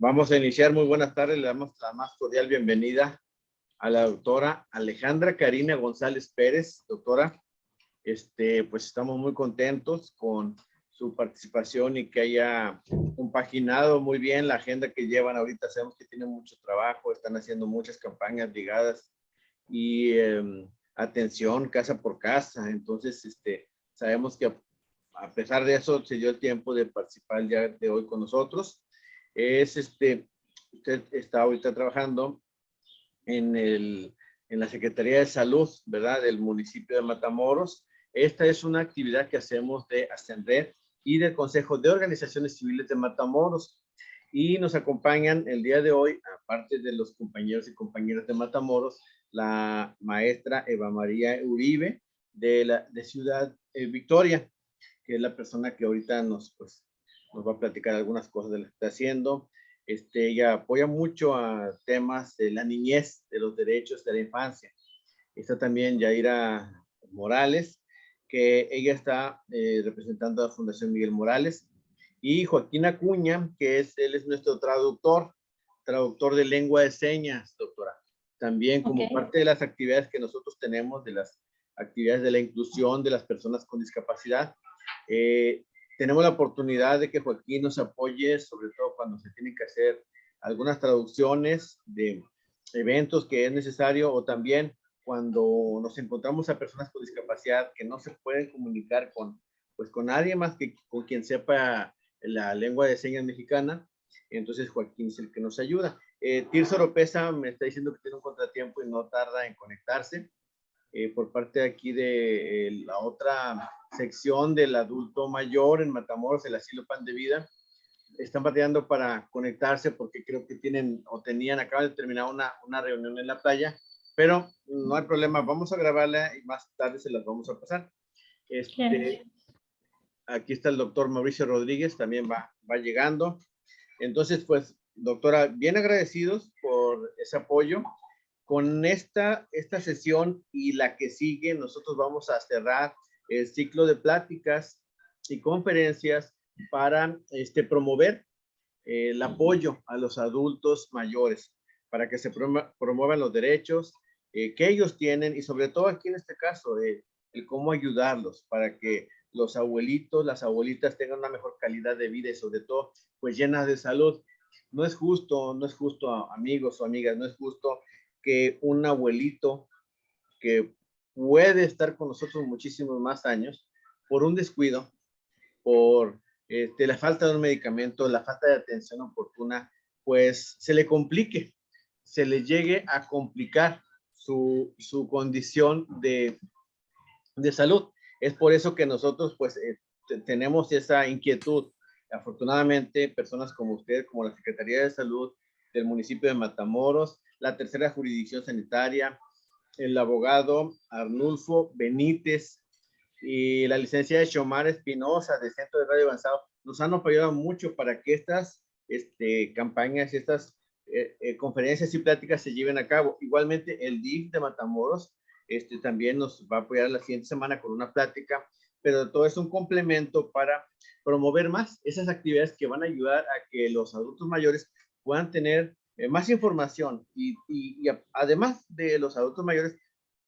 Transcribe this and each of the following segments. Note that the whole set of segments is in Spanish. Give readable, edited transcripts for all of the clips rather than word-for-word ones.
Vamos a iniciar. Muy buenas tardes. Le damos la más cordial bienvenida a la doctora Alejandra Karina González Pérez. Doctora, pues estamos muy contentos con su participación y que haya compaginado muy bien la agenda que llevan ahorita. Sabemos que tienen mucho trabajo, están haciendo muchas campañas ligadas y atención casa por casa. Entonces, sabemos que a pesar de eso se dio el tiempo de participar ya de hoy con nosotros. Usted está ahorita trabajando en la Secretaría de Salud, ¿verdad? Del municipio de Matamoros. Esta es una actividad que hacemos de Ascender y del Consejo de Organizaciones Civiles de Matamoros. Y nos acompañan el día de hoy, aparte de los compañeros y compañeras de Matamoros, la maestra Eva María Uribe de Ciudad Victoria, que es la persona que ahorita nos va a platicar algunas cosas de lo que está haciendo. Ella apoya mucho a temas de la niñez, de los derechos de la infancia. Está también Yaira Morales, que ella está representando a la Fundación Miguel Morales, y Joaquín Acuña, que él es nuestro traductor de lengua de señas, doctora. También como parte de las actividades que nosotros tenemos, de las actividades de la inclusión de las personas con discapacidad, tenemos la oportunidad de que Joaquín nos apoye, sobre todo cuando se tienen que hacer algunas traducciones de eventos que es necesario, o también cuando nos encontramos a personas con discapacidad que no se pueden comunicar con nadie más que con quien sepa la lengua de señas mexicana. Entonces Joaquín es el que nos ayuda. Tirso Oropesa me está diciendo que tiene un contratiempo y no tarda en conectarse. Por parte de aquí de la otra sección del adulto mayor en Matamoros, el asilo Pan de Vida, están batallando para conectarse porque creo que acaban de terminar una reunión en la playa, pero no hay problema, vamos a grabarla y más tarde se las vamos a pasar. Aquí está el doctor Mauricio Rodríguez, también va llegando. Entonces, pues, doctora, bien agradecidos por ese apoyo. Con esta sesión y la que sigue, nosotros vamos a cerrar el ciclo de pláticas y conferencias para promover el apoyo a los adultos mayores, para que se promuevan los derechos que ellos tienen, y sobre todo aquí en este caso, el cómo ayudarlos para que los abuelitos, las abuelitas tengan una mejor calidad de vida y sobre todo, pues llenas de salud. No es justo, amigos o amigas, no es justo que un abuelito que puede estar con nosotros muchísimos más años, por un descuido, por la falta de un medicamento, la falta de atención oportuna, pues se le complique, se le llegue a complicar su condición de salud. Es por eso que nosotros pues tenemos esa inquietud. Afortunadamente, personas como usted, como la Secretaría de Salud del municipio de Matamoros, la tercera jurisdicción sanitaria, el abogado Arnulfo Benítez y la licenciada Xiomara Espinosa del Centro de Radio Avanzado nos han apoyado mucho para que estas campañas y estas conferencias y pláticas se lleven a cabo. Igualmente, el DIF de Matamoros también nos va a apoyar la siguiente semana con una plática, pero todo es un complemento para promover más esas actividades que van a ayudar a que los adultos mayores puedan tener más información y además de los adultos mayores,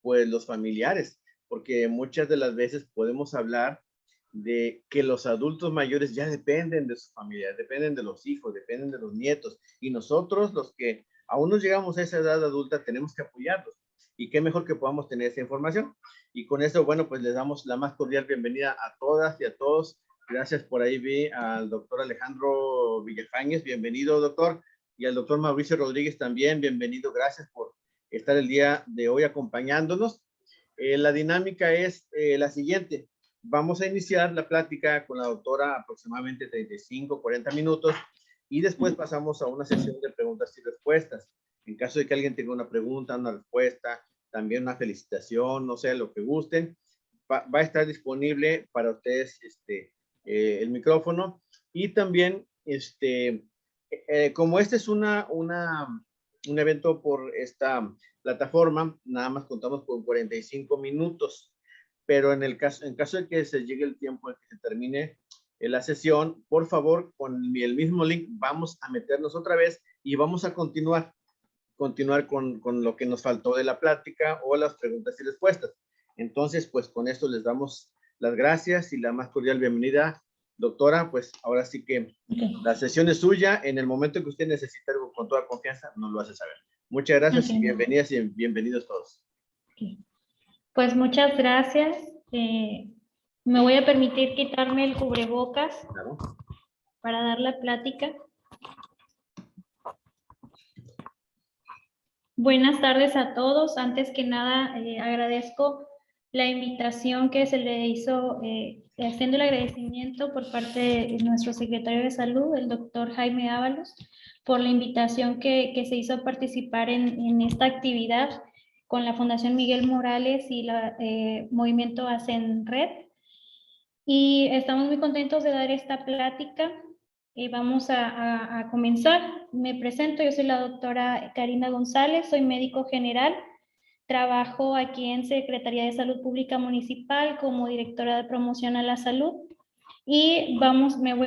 pues los familiares, porque muchas de las veces podemos hablar de que los adultos mayores ya dependen de sus familias, dependen de los hijos, dependen de los nietos, y nosotros, los que aún no llegamos a esa edad adulta, tenemos que apoyarlos. Y qué mejor que podamos tener esa información. Y con eso, bueno, pues les damos la más cordial bienvenida a todas y a todos. Gracias. Por ahí vi al doctor Alejandro Villafañez. Bienvenido, doctor. Y al doctor Mauricio Rodríguez también. Bienvenido. Gracias por estar el día de hoy acompañándonos. La dinámica es la siguiente. Vamos a iniciar la plática con la doctora aproximadamente 35, 40 minutos y después pasamos a una sesión de preguntas y respuestas. En caso de que alguien tenga una pregunta, una respuesta, también una felicitación, no sé, lo que gusten, va a estar disponible para ustedes el micrófono. Y también, como este es un evento por esta plataforma, nada más contamos con 45 minutos, pero en caso de que se llegue el tiempo en que se termine, la sesión, por favor, con el mismo link vamos a meternos otra vez y vamos a continuar con lo que nos faltó de la plática o las preguntas y respuestas. Entonces, pues con esto les damos las gracias y la más cordial bienvenida. Doctora, pues ahora sí que la sesión es suya. En el momento que usted necesite algo con toda confianza, nos lo hace saber. Muchas gracias y bienvenidas y bienvenidos todos. Pues muchas gracias. Me voy a permitir quitarme el cubrebocas para dar la plática. Buenas tardes a todos. Antes que nada, agradezco la invitación que se le hizo, haciendo el agradecimiento por parte de nuestro secretario de Salud, el doctor Jaime Ábalos, por la invitación que se hizo a participar en esta actividad con la Fundación Miguel Morales y el Movimiento Hacen Red. Y estamos muy contentos de dar esta plática. Vamos a comenzar. Me presento, yo soy la doctora Karina González, soy médico general. Trabajo aquí en Secretaría de Salud Pública Municipal como directora de promoción a la salud. Y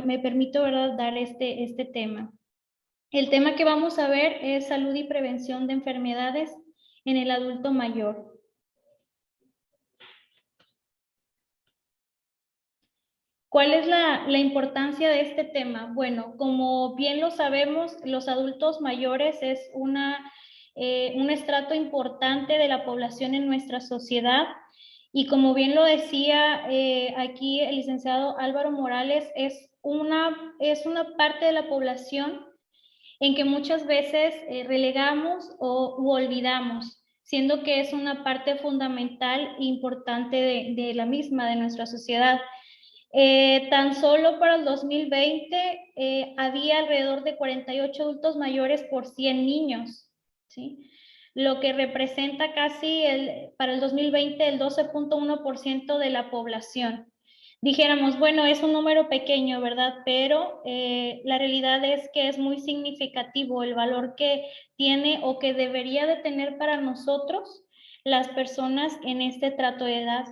me permito, ¿verdad?, dar este tema. El tema que vamos a ver es salud y prevención de enfermedades en el adulto mayor. ¿Cuál es la importancia de este tema? Bueno, como bien lo sabemos, los adultos mayores es un estrato importante de la población en nuestra sociedad. Y como bien lo decía aquí el licenciado Álvaro Morales, es una parte de la población en que muchas veces relegamos u olvidamos, siendo que es una parte fundamental e importante de la misma, de nuestra sociedad. Tan solo para el 2020 había alrededor de 48 adultos mayores por 100 niños, ¿sí? Lo que representa casi para el 2020 el 12.1% de la población. Dijéramos, bueno, es un número pequeño, ¿verdad? Pero la realidad es que es muy significativo el valor que tiene o que debería de tener para nosotros las personas en este trato de edad.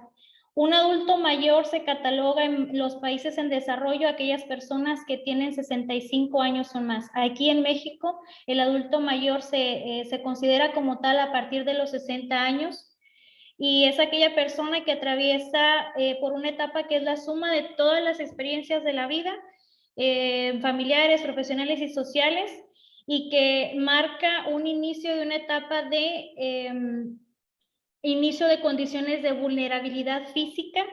Un adulto mayor se cataloga en los países en desarrollo aquellas personas que tienen 65 años o más. Aquí en México, el adulto mayor se considera como tal a partir de los 60 años y es aquella persona que atraviesa por una etapa que es la suma de todas las experiencias de la vida, familiares, profesionales y sociales, y que marca un inicio de una etapa de inicio de condiciones de vulnerabilidad física,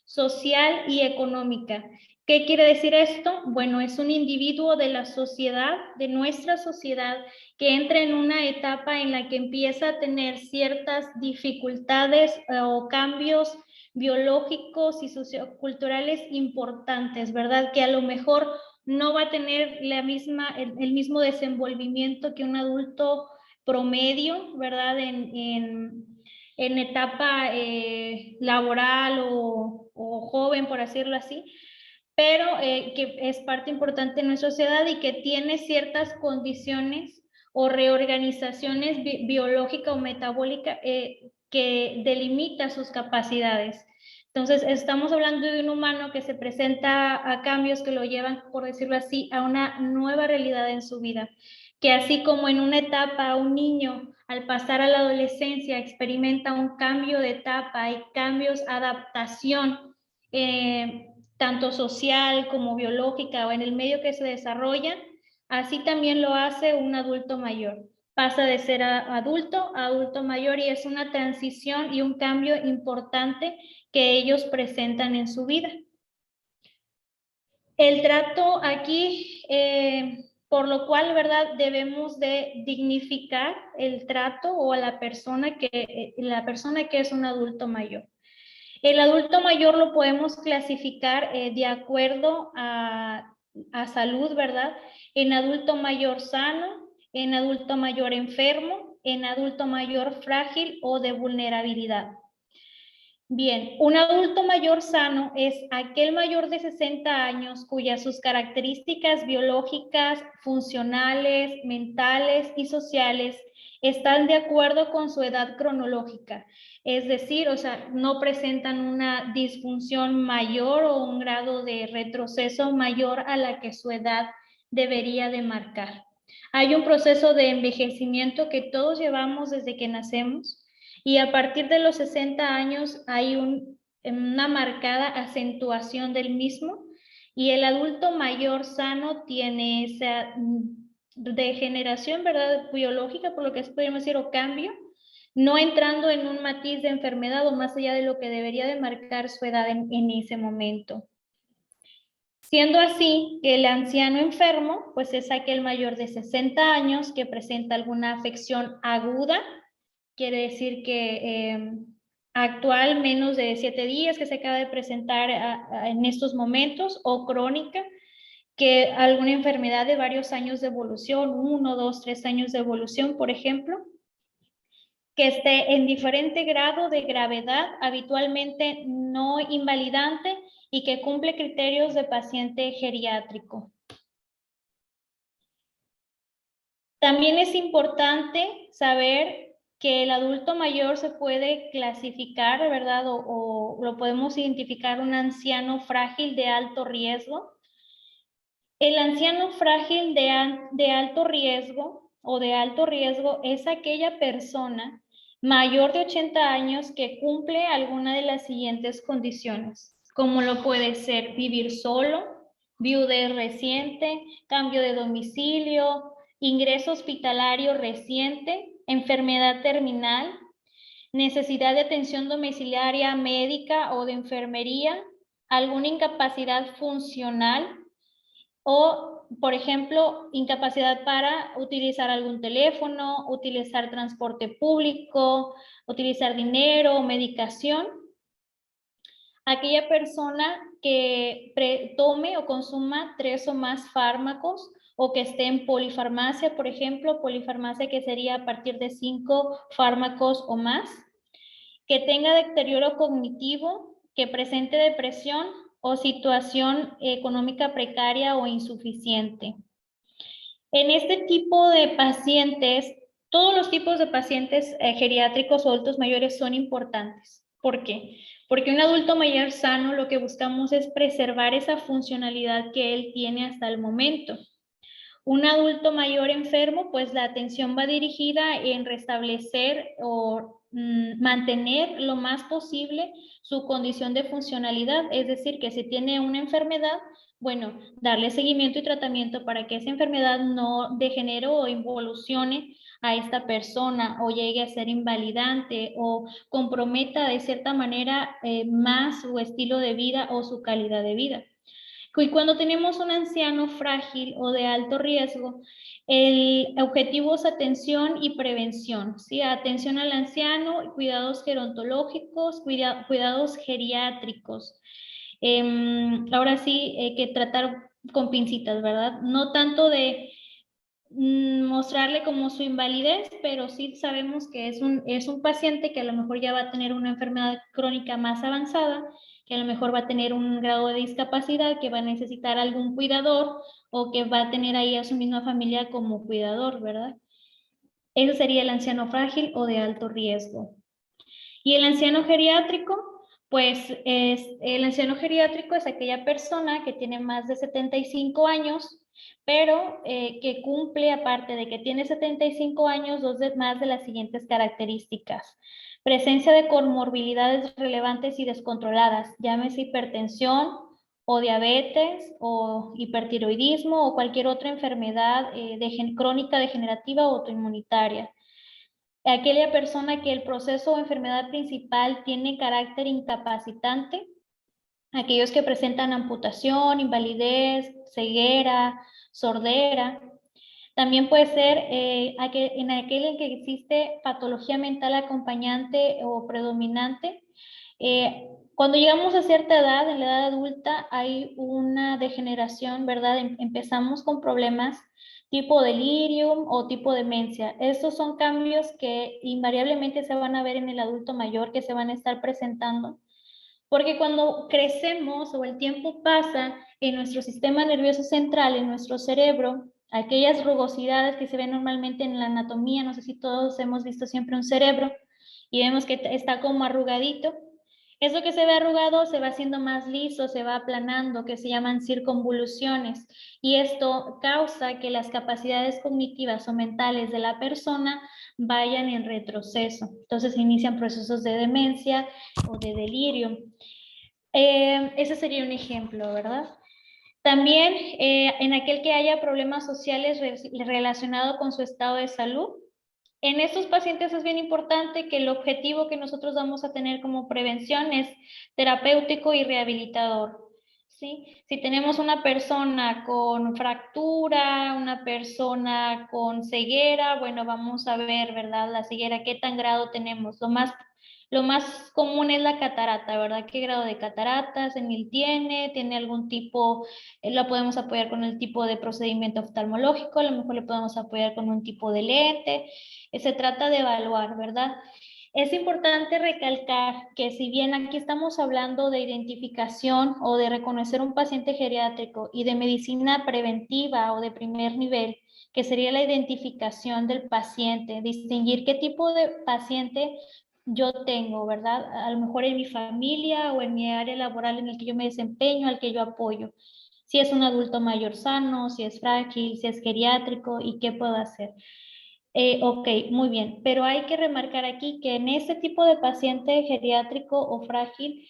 social y económica. ¿Qué quiere decir esto? Bueno, es un individuo de la sociedad, de nuestra sociedad, que entra en una etapa en la que empieza a tener ciertas dificultades o cambios biológicos y socioculturales importantes, ¿verdad? Que a lo mejor no va a tener el mismo desenvolvimiento que un adulto promedio, ¿verdad? En etapa laboral o joven, por decirlo así, pero que es parte importante de nuestra sociedad y que tiene ciertas condiciones o reorganizaciones biológica o metabólica que delimita sus capacidades. Entonces, estamos hablando de un humano que se presenta a cambios que lo llevan, por decirlo así, a una nueva realidad en su vida, que así como en una etapa un niño al pasar a la adolescencia experimenta un cambio de etapa y cambios, adaptación, tanto social como biológica o en el medio que se desarrolla, así también lo hace un adulto mayor. Pasa de ser adulto a adulto mayor y es una transición y un cambio importante que ellos presentan en su vida. El trato aquí, por lo cual, ¿verdad?, debemos de dignificar el trato o a la persona que es un adulto mayor. El adulto mayor lo podemos clasificar de acuerdo a salud, ¿verdad? En adulto mayor sano, en adulto mayor enfermo, en adulto mayor frágil o de vulnerabilidad. Bien, un adulto mayor sano es aquel mayor de 60 años cuyas sus características biológicas, funcionales, mentales y sociales están de acuerdo con su edad cronológica. Es decir, o sea, no presentan una disfunción mayor o un grado de retroceso mayor a la que su edad debería de marcar. Hay un proceso de envejecimiento que todos llevamos desde que nacemos y a partir de los 60 años hay una marcada acentuación del mismo y el adulto mayor sano tiene esa degeneración, ¿verdad? Biológica, por lo que podemos decir, o cambio, no entrando en un matiz de enfermedad o más allá de lo que debería de marcar su edad en ese momento. Siendo así que el anciano enfermo, pues es aquel mayor de 60 años que presenta alguna afección aguda, quiere decir que actual menos de 7 días que se acaba de presentar en estos momentos, o crónica, que alguna enfermedad de varios años de evolución, 1, 2, 3 años de evolución, por ejemplo, que esté en diferente grado de gravedad, habitualmente no invalidante, y que cumple criterios de paciente geriátrico. También es importante saber que el adulto mayor se puede clasificar, ¿verdad? O lo podemos identificar un anciano frágil de alto riesgo. El anciano frágil de alto riesgo o de alto riesgo es aquella persona mayor de 80 años que cumple alguna de las siguientes condiciones, como lo puede ser vivir solo, viudez reciente, cambio de domicilio, ingreso hospitalario reciente, enfermedad terminal, necesidad de atención domiciliaria médica o de enfermería, alguna incapacidad funcional o, por ejemplo, incapacidad para utilizar algún teléfono, utilizar transporte público, utilizar dinero o medicación. Aquella persona que tome o consuma 3 o más fármacos o que esté en polifarmacia, por ejemplo, polifarmacia que sería a partir de 5 fármacos o más, que tenga deterioro cognitivo, que presente depresión o situación económica precaria o insuficiente. En este tipo de pacientes, todos los tipos de pacientes geriátricos o adultos mayores son importantes. ¿Por qué? Porque un adulto mayor sano lo que buscamos es preservar esa funcionalidad que él tiene hasta el momento. Un adulto mayor enfermo, pues la atención va dirigida en restablecer o mantener lo más posible su condición de funcionalidad, es decir, que si tiene una enfermedad, bueno, darle seguimiento y tratamiento para que esa enfermedad no degenere o involucione a esta persona o llegue a ser invalidante o comprometa de cierta manera más su estilo de vida o su calidad de vida. Y cuando tenemos un anciano frágil o de alto riesgo, el objetivo es atención y prevención, ¿sí? Atención al anciano, cuidados gerontológicos, cuidados geriátricos. Ahora sí, hay que tratar con pincitas, ¿verdad? No tanto de mostrarle como su invalidez, pero sí sabemos que es un paciente que a lo mejor ya va a tener una enfermedad crónica más avanzada, que a lo mejor va a tener un grado de discapacidad, que va a necesitar algún cuidador o que va a tener ahí a su misma familia como cuidador, ¿verdad? Ese sería el anciano frágil o de alto riesgo. Y el anciano geriátrico, pues el anciano geriátrico es aquella persona que tiene más de 75 años, pero que cumple, aparte de que tiene 75 años, más de las siguientes características. Presencia de comorbilidades relevantes y descontroladas, llámese hipertensión o diabetes o hipertiroidismo o cualquier otra enfermedad crónica degenerativa o autoinmunitaria. Aquella persona que el proceso o enfermedad principal tiene carácter incapacitante, aquellos que presentan amputación, invalidez, ceguera, sordera. También puede ser en aquel en que existe patología mental acompañante o predominante. Cuando llegamos a cierta edad, en la edad adulta, hay una degeneración, ¿verdad? Empezamos con problemas tipo delirium o tipo demencia. Estos son cambios que invariablemente se van a ver en el adulto mayor, que se van a estar presentando. Porque cuando crecemos o el tiempo pasa en nuestro sistema nervioso central, en nuestro cerebro, aquellas rugosidades que se ven normalmente en la anatomía. No sé si todos hemos visto siempre un cerebro y vemos que está como arrugadito. Eso que se ve arrugado se va haciendo más liso, se va aplanando, que se llaman circunvoluciones, y esto causa que las capacidades cognitivas o mentales de la persona vayan en retroceso. Entonces inician procesos de demencia o de delirio. Ese sería un ejemplo, ¿verdad? También en aquel que haya problemas sociales relacionados con su estado de salud. En estos pacientes es bien importante que el objetivo que nosotros vamos a tener como prevención es terapéutico y rehabilitador, ¿sí? Si tenemos una persona con fractura, una persona con ceguera, bueno, vamos a ver, ¿verdad? La ceguera, ¿qué tan grado tenemos? Lo más común es la catarata, ¿verdad? ¿Qué grado de cataratas en él tiene? ¿Tiene algún tipo, la podemos apoyar con el tipo de procedimiento oftalmológico? A lo mejor le podemos apoyar con un tipo de lente. Se trata de evaluar, ¿verdad? Es importante recalcar que si bien aquí estamos hablando de identificación o de reconocer un paciente geriátrico y de medicina preventiva o de primer nivel, que sería la identificación del paciente, distinguir qué tipo de paciente yo tengo, ¿verdad? A lo mejor en mi familia o en mi área laboral en el que yo me desempeño, al que yo apoyo. Si es un adulto mayor sano, si es frágil, si es geriátrico y qué puedo hacer. Ok, muy bien, pero hay que remarcar aquí que en este tipo de paciente geriátrico o frágil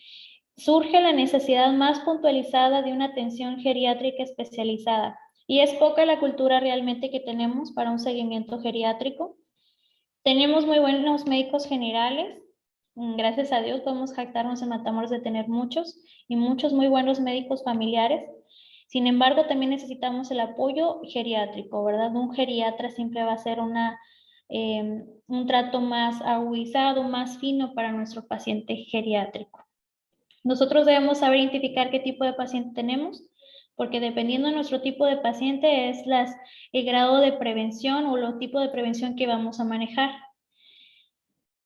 surge la necesidad más puntualizada de una atención geriátrica especializada. Y es poca la cultura realmente que tenemos para un seguimiento geriátrico. Tenemos muy buenos médicos generales. Gracias a Dios podemos jactarnos en Matamoros de tener muchos y muchos muy buenos médicos familiares. Sin embargo, también necesitamos el apoyo geriátrico, ¿verdad? Un geriatra siempre va a ser un trato más agudizado, más fino para nuestro paciente geriátrico. Nosotros debemos saber identificar qué tipo de paciente tenemos, porque dependiendo de nuestro tipo de paciente es el grado de prevención o el tipo de prevención que vamos a manejar.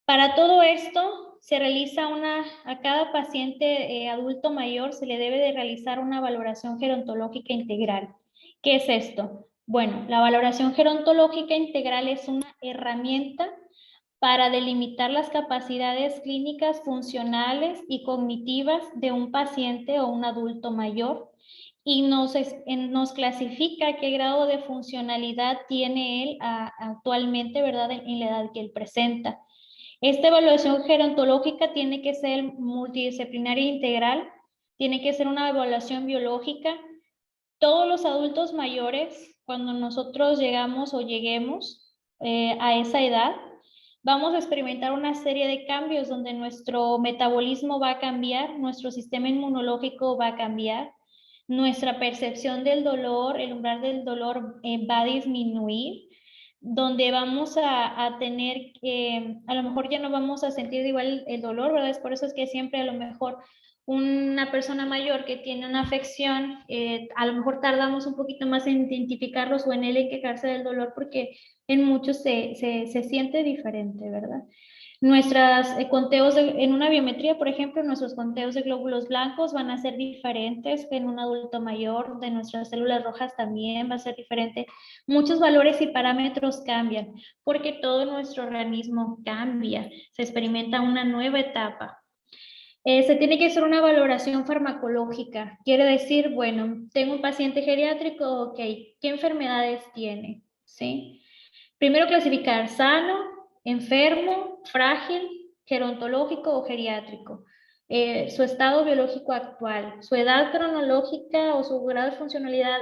Para todo esto, se realiza a cada paciente adulto mayor se le debe de realizar una valoración gerontológica integral. ¿Qué es esto? Bueno, la valoración gerontológica integral es una herramienta para delimitar las capacidades clínicas, funcionales y cognitivas de un paciente o un adulto mayor y nos clasifica qué grado de funcionalidad tiene él actualmente, ¿verdad? En la edad que él presenta. Esta evaluación gerontológica tiene que ser multidisciplinaria e integral, tiene que ser una evaluación biológica. Todos los adultos mayores, cuando nosotros llegamos o lleguemos a esa edad, vamos a experimentar una serie de cambios donde nuestro metabolismo va a cambiar, nuestro sistema inmunológico va a cambiar, nuestra percepción del dolor, el umbral del dolor va a disminuir, donde vamos a tener que, a lo mejor ya no vamos a sentir igual el dolor, ¿verdad? Es por eso es que siempre a lo mejor una persona mayor que tiene una afección, a lo mejor tardamos un poquito más en identificarlos o en él en quejarse del dolor porque en muchos se siente diferente, ¿verdad? Nuestros conteos en una biometría, por ejemplo, nuestros conteos de glóbulos blancos van a ser diferentes que en un adulto mayor, de nuestras células rojas también va a ser diferente. Muchos valores y parámetros cambian porque todo nuestro organismo cambia, se experimenta una nueva etapa. Se tiene que hacer una valoración farmacológica. Quiere decir, bueno, tengo un paciente geriátrico, ok, ¿qué enfermedades tiene? ¿Sí? Primero clasificar sano, enfermo, frágil, gerontológico o geriátrico. Su estado biológico actual, su edad cronológica o su grado de funcionalidad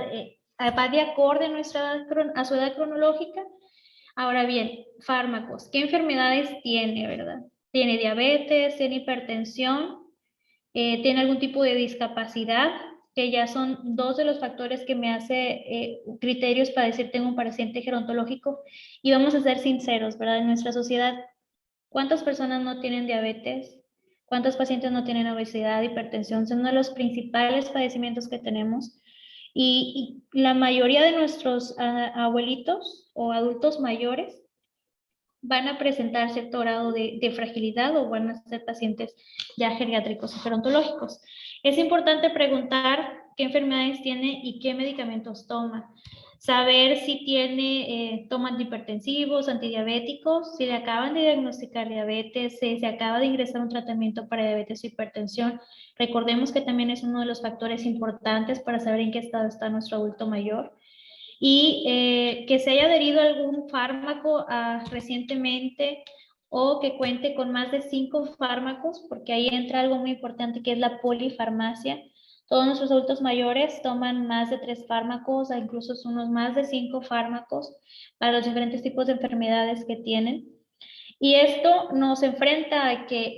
va de acorde a su edad cronológica. Ahora bien, fármacos, ¿qué enfermedades tiene, verdad? Tiene diabetes, tiene hipertensión, tiene algún tipo de discapacidad, que ya son dos de los factores que me hace criterios para decir tengo un paciente gerontológico. Y vamos a ser sinceros, ¿verdad? En nuestra sociedad, ¿cuántas personas no tienen diabetes? ¿Cuántos pacientes no tienen obesidad, hipertensión? Son uno de los principales padecimientos que tenemos. Y la mayoría de nuestros abuelitos o adultos mayores van a presentar cierto grado de fragilidad o van a ser pacientes ya geriátricos o gerontológicos. Es importante preguntar qué enfermedades tiene y qué medicamentos toma. Saber si tiene, toma antihipertensivos, antidiabéticos, si le acaban de diagnosticar diabetes, si se acaba de ingresar un tratamiento para diabetes o hipertensión. Recordemos que también es uno de los factores importantes para saber en qué estado está nuestro adulto mayor. Y que se haya adherido a algún fármaco recientemente, o que cuente con más de 5 fármacos, porque ahí entra algo muy importante que es la polifarmacia. Todos nuestros adultos mayores toman más de 3 fármacos, o incluso unos más de 5 fármacos para los diferentes tipos de enfermedades que tienen. Y esto nos enfrenta a que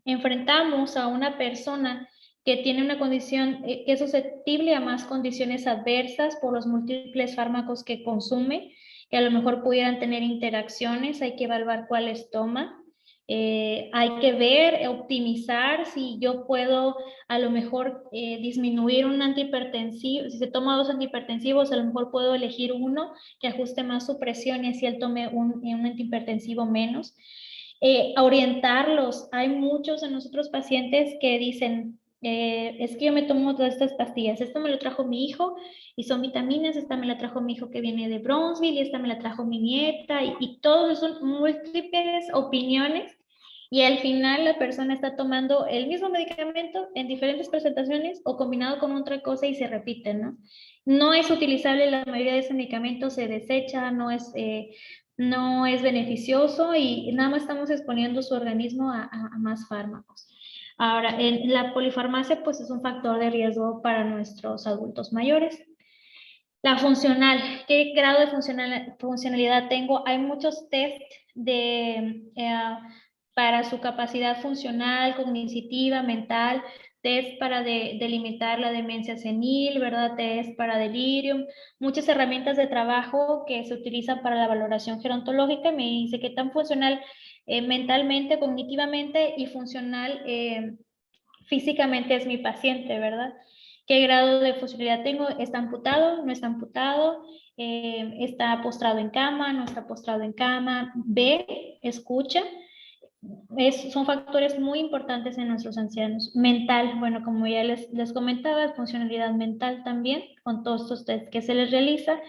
enfrentamos a una persona que tiene una condición, que es susceptible a más condiciones adversas por los múltiples fármacos que consume, que a lo mejor pudieran tener interacciones, hay que evaluar cuáles toma. Hay que ver, optimizar si yo puedo a lo mejor disminuir un antihipertensivo. Si se toma 2 antihipertensivos, a lo mejor puedo elegir uno que ajuste más su presión y así él tome un antihipertensivo menos. Orientarlos. Hay muchos de nosotros pacientes que dicen, es que yo me tomo todas estas pastillas, esto me lo trajo mi hijo y son vitaminas, esta me la trajo mi hijo que viene de Bronzeville y esta me la trajo mi nieta, y todos son múltiples opiniones, y al final la persona está tomando el mismo medicamento en diferentes presentaciones o combinado con otra cosa y se repiten, ¿no? No es utilizable, la mayoría de ese medicamento se desecha, no es beneficioso y nada más estamos exponiendo su organismo a más fármacos. Ahora, en la polifarmacia pues es un factor de riesgo para nuestros adultos mayores. La funcional, ¿qué grado de funcionalidad tengo? Hay muchos test para su capacidad funcional, cognitiva, mental, test para delimitar la demencia senil, ¿verdad? Test para delirium, muchas herramientas de trabajo que se utilizan para la valoración gerontológica. Me dice qué tan funcional mentalmente, cognitivamente y funcional físicamente es mi paciente, ¿verdad? ¿Qué grado de funcionalidad tengo? ¿Está amputado? ¿No está amputado? ¿Está postrado en cama? ¿No está postrado en cama? ¿Ve? ¿Escucha? Son factores muy importantes en nuestros ancianos. Mental, bueno, como ya les comentaba, funcionalidad mental también, con todos estos test que se les realiza.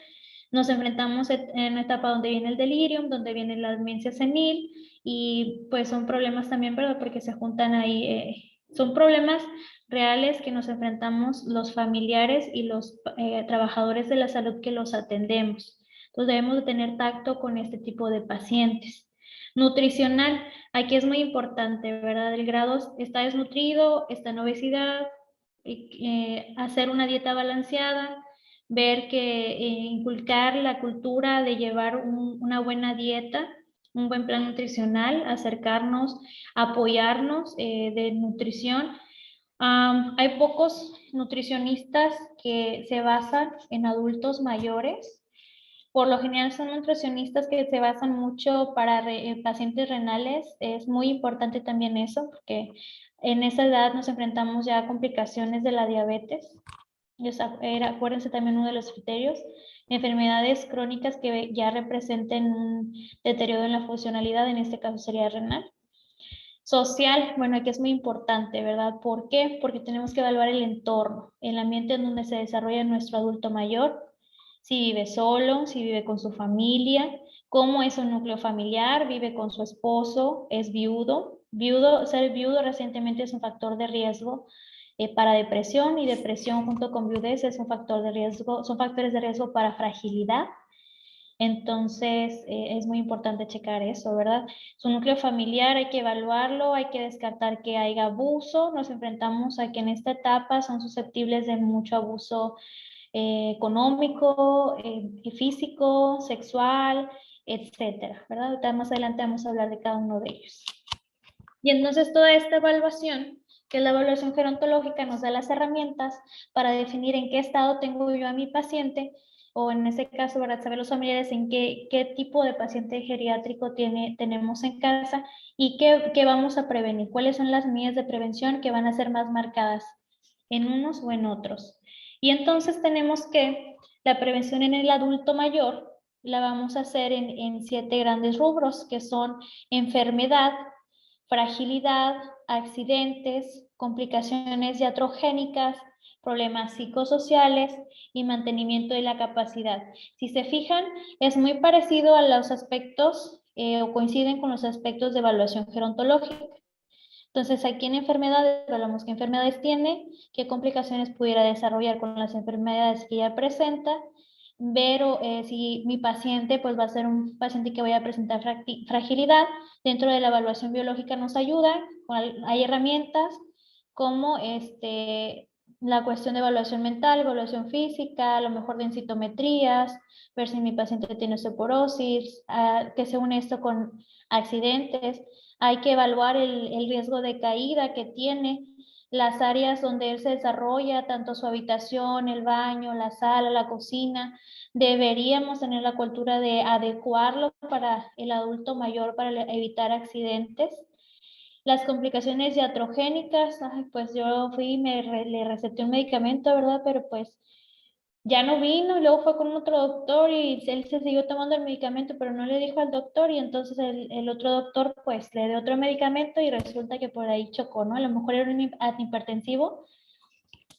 Nos enfrentamos en una etapa donde viene el delirium, donde viene la demencia senil, y pues son problemas también, ¿verdad? Porque se juntan ahí, son problemas reales que nos enfrentamos los familiares y los trabajadores de la salud que los atendemos. Entonces debemos de tener tacto con este tipo de pacientes. Nutricional, aquí es muy importante, ¿verdad? El grado está desnutrido, está en obesidad, hacer una dieta balanceada, ver que inculcar la cultura de llevar una buena dieta, un buen plan nutricional, acercarnos, apoyarnos de nutrición. Hay pocos nutricionistas que se basan en adultos mayores. Por lo general son nutricionistas que se basan mucho para pacientes renales. Es muy importante también eso, porque en esa edad nos enfrentamos ya a complicaciones de la diabetes. Acuérdense también uno de los criterios, enfermedades crónicas que ya representen un deterioro en la funcionalidad, en este caso sería renal. Social, bueno, aquí es muy importante, ¿verdad? ¿Por qué? Porque tenemos que evaluar el entorno, el ambiente en donde se desarrolla nuestro adulto mayor, si vive solo, si vive con su familia, cómo es su núcleo familiar, vive con su esposo, es viudo. Ser viudo recientemente es un factor de riesgo para depresión, y depresión junto con viudez es un factor de riesgo, son factores de riesgo para fragilidad. Entonces, es muy importante checar eso, ¿verdad? Su núcleo familiar hay que evaluarlo, hay que descartar que haya abuso. Nos enfrentamos a que en esta etapa son susceptibles de mucho abuso económico, físico, sexual, etcétera, ¿verdad? Más adelante vamos a hablar de cada uno de ellos. Y entonces toda esta evaluación, que es la evaluación gerontológica, nos da las herramientas para definir en qué estado tengo yo a mi paciente, o en ese caso, para saber los familiares en qué tipo de paciente geriátrico tenemos en casa y qué vamos a prevenir, cuáles son las medidas de prevención que van a ser más marcadas en unos o en otros. Y entonces tenemos que la prevención en el adulto mayor la vamos a hacer en 7 grandes rubros, que son enfermedad, fragilidad, accidentes, complicaciones iatrogénicas, problemas psicosociales y mantenimiento de la capacidad. Si se fijan, es muy parecido a los aspectos o coinciden con los aspectos de evaluación gerontológica. Entonces, aquí en enfermedades, evaluamos qué enfermedades tiene, qué complicaciones pudiera desarrollar con las enfermedades que ya presenta, ver si mi paciente pues va a ser un paciente que vaya a presentar fragilidad. Dentro de la evaluación biológica nos ayuda, hay herramientas como la cuestión de evaluación mental, evaluación física, a lo mejor densitometrías, ver si mi paciente tiene osteoporosis, que se une esto con accidentes. Hay que evaluar el riesgo de caída que tiene, las áreas donde él se desarrolla, tanto su habitación, el baño, la sala, la cocina. Deberíamos tener la cultura de adecuarlo para el adulto mayor para evitar accidentes. Las complicaciones iatrogénicas, pues yo fui y le receté un medicamento, ¿verdad? Pero pues ya no vino, y luego fue con otro doctor y él se siguió tomando el medicamento, pero no le dijo al doctor, y entonces el otro doctor pues le dio otro medicamento y resulta que por ahí chocó, ¿no? A lo mejor era un antihipertensivo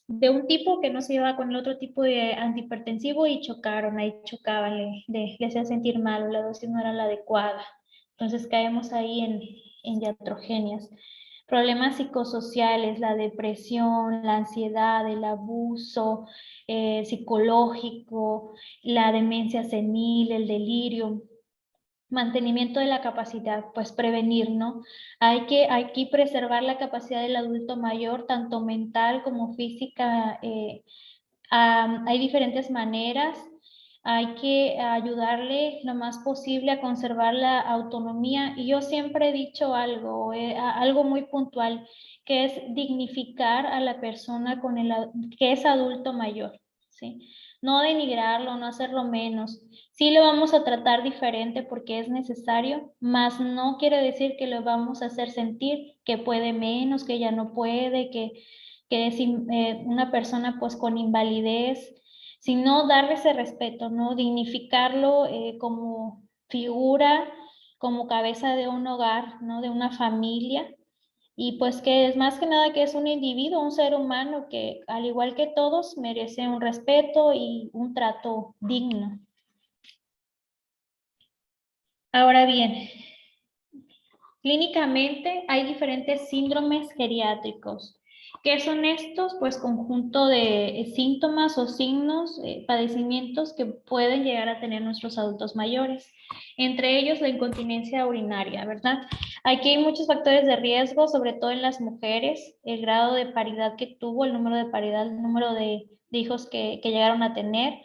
de un tipo que no se llevaba con el otro tipo de antihipertensivo y chocaron, ahí chocaban, le hacía sentir mal, la dosis no era la adecuada. Entonces caemos ahí en iatrogenias. Problemas psicosociales, la depresión, la ansiedad, el abuso psicológico, la demencia senil, el delirio. Mantenimiento de la capacidad, pues prevenir, ¿no? Hay que preservar la capacidad del adulto mayor, tanto mental como física. Hay diferentes maneras. Hay que ayudarle lo más posible a conservar la autonomía. Y yo siempre he dicho algo, algo muy puntual, que es dignificar a la persona que es adulto mayor, ¿sí? No denigrarlo, no hacerlo menos. Sí lo vamos a tratar diferente porque es necesario, mas no quiere decir que lo vamos a hacer sentir que puede menos, que ya no puede, que es una persona pues con invalidez, sino darle ese respeto, ¿no? Dignificarlo como figura, como cabeza de un hogar, ¿no? De una familia, y pues que es más que nada que es un individuo, un ser humano que al igual que todos merece un respeto y un trato digno. Ahora bien, clínicamente hay diferentes síndromes geriátricos. ¿Qué son estos? Pues conjunto de síntomas o signos, padecimientos que pueden llegar a tener nuestros adultos mayores. Entre ellos la incontinencia urinaria, ¿verdad? Aquí hay muchos factores de riesgo, sobre todo en las mujeres, el grado de paridad que tuvo, el número de paridad, el número de hijos que llegaron a tener.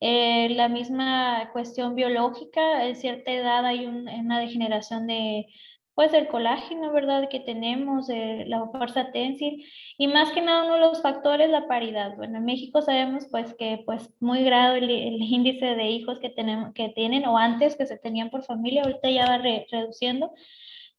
La misma cuestión biológica, en cierta edad hay una degeneración de pues el colágeno, ¿verdad? Que tenemos, la fuerza tensil, y más que nada uno de los factores, la paridad. Bueno, en México sabemos pues que pues muy grado el índice de hijos que tienen o antes que se tenían por familia, ahorita ya va reduciendo,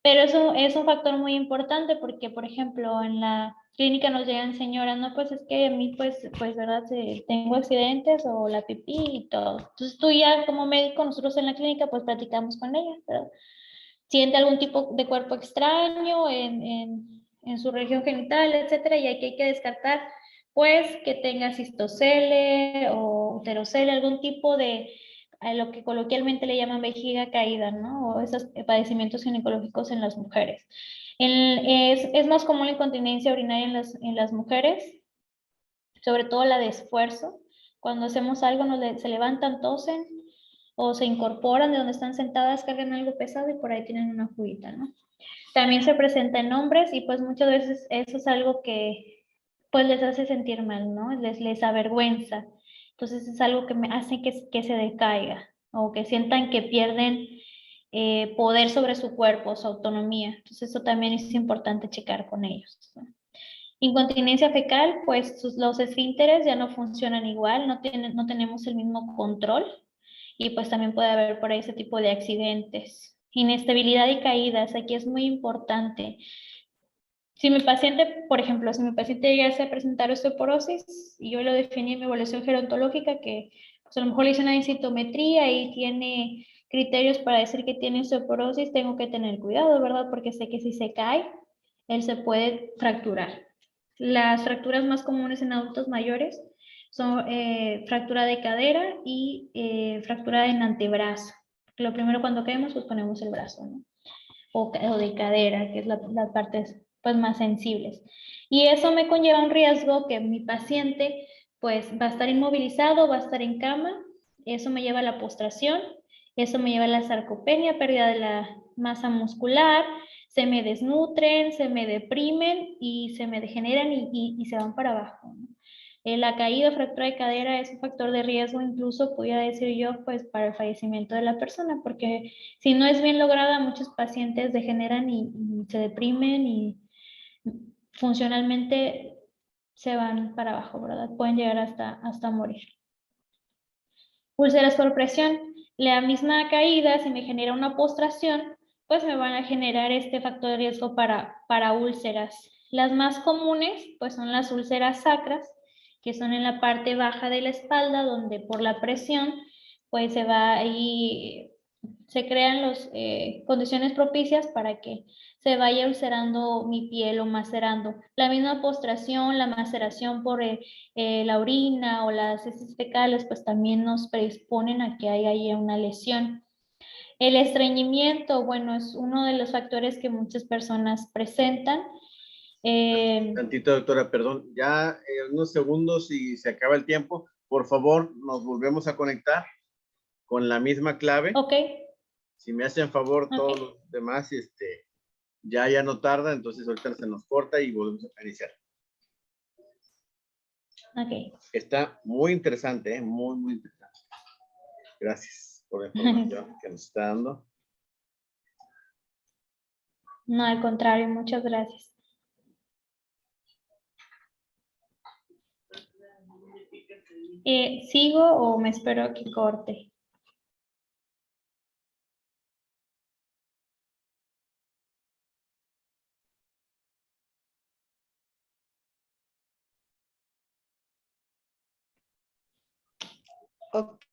pero eso es un factor muy importante porque, por ejemplo, en la clínica nos llegan señoras, no, pues es que a mí, pues, ¿verdad? Tengo accidentes o la pipí y todo. Entonces tú ya como médico, nosotros en la clínica, pues platicamos con ella, ¿verdad? Siente algún tipo de cuerpo extraño en su región genital, etcétera, y hay que descartar, pues, que tenga cistocele o uterocele, algún tipo de a lo que coloquialmente le llaman vejiga caída, ¿no? O esos padecimientos ginecológicos en las mujeres. Es más común la incontinencia urinaria en las mujeres, sobre todo la de esfuerzo. Cuando hacemos algo, se levantan, tosen, o se incorporan de donde están sentadas, cargan algo pesado y por ahí tienen una juguita, ¿no? También se presenta en hombres y pues muchas veces eso es algo que pues les hace sentir mal, ¿no? Les avergüenza. Entonces es algo que me hace que se decaiga o que sientan que pierden poder sobre su cuerpo, su autonomía. Entonces eso también es importante checar con ellos, ¿no? Incontinencia fecal, pues los esfínteres ya no funcionan igual, no tenemos el mismo control y pues también puede haber por ahí ese tipo de accidentes. Inestabilidad y caídas, aquí es muy importante. Si mi paciente, por ejemplo, si mi paciente llegase a presentar osteoporosis y yo lo definí en mi evaluación gerontológica, que pues a lo mejor le hice una densitometría y tiene criterios para decir que tiene osteoporosis, tengo que tener cuidado, ¿verdad? Porque sé que si se cae, él se puede fracturar. Las fracturas más comunes en adultos mayores son fractura de cadera y fractura en antebrazo. Lo primero cuando caemos, pues ponemos el brazo, ¿no? O de cadera, que es las partes pues, más sensibles. Y eso me conlleva un riesgo que mi paciente pues va a estar inmovilizado, va a estar en cama, eso me lleva a la postración, eso me lleva a la sarcopenia, pérdida de la masa muscular, se me desnutren, se me deprimen y se me degeneran y se van para abajo, ¿no? La caída o fractura de cadera es un factor de riesgo, incluso pudiera decir yo, pues para el fallecimiento de la persona, porque si no es bien lograda, muchos pacientes degeneran y se deprimen y funcionalmente se van para abajo, ¿verdad? Pueden llegar hasta morir. Úlceras por presión. La misma caída, si me genera una postración, pues me van a generar este factor de riesgo para úlceras. Las más comunes, pues son las úlceras sacras, que son en la parte baja de la espalda, donde por la presión, pues se va ahí, se crean las condiciones propicias para que se vaya ulcerando mi piel o macerando. La misma postración, la maceración por la orina o las heces fecales, pues también nos predisponen a que haya ahí una lesión. El estreñimiento, bueno, es uno de los factores que muchas personas presentan. Tantito, doctora, perdón. Ya unos segundos y se acaba el tiempo. Por favor, nos volvemos a conectar con la misma clave. Ok. Si me hacen favor todos Okay. los demás, ya no tarda, entonces ahorita se nos corta y volvemos a iniciar. Ok. Está muy interesante, muy, muy interesante. Gracias por la información que nos está dando. No, al contrario, muchas gracias. ¿Sigo o me espero a que corte? Ok.